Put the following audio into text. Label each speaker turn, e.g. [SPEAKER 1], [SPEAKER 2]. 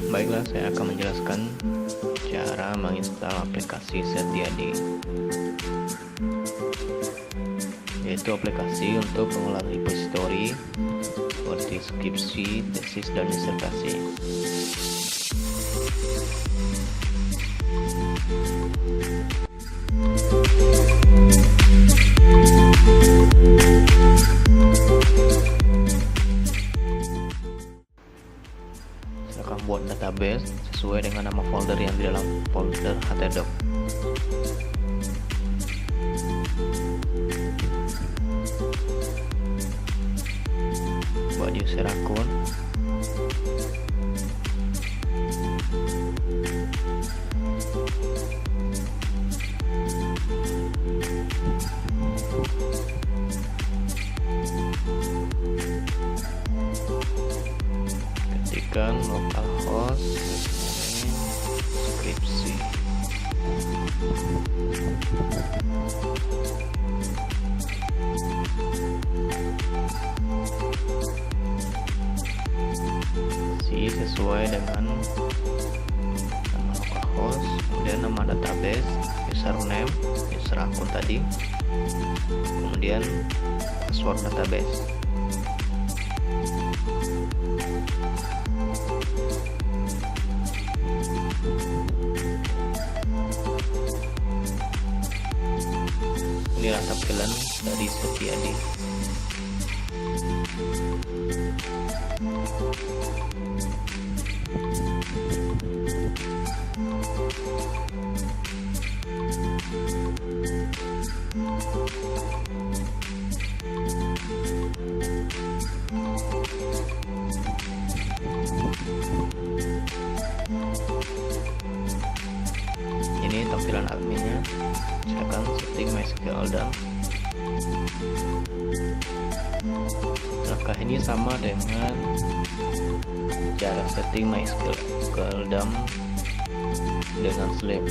[SPEAKER 1] Baiklah, saya akan menjelaskan cara menginstal aplikasi SETIADI, yaitu aplikasi untuk pengelola repository seperti skripsi, tesis, dan disertasi. Silakan buat database sesuai dengan nama folder yang di dalam folder atau. Buat user akun, ketikkan localhost skripsi. Sesuai dengan nama localhost, kemudian nama database, username, user akun tadi, kemudian password database. Inilah tampilan dari SETIADI. Ini tampilan adminnya. Silakan setting MySQL dump. Langkah ini sama dengan cara setting MySQL dump dengan Sleep.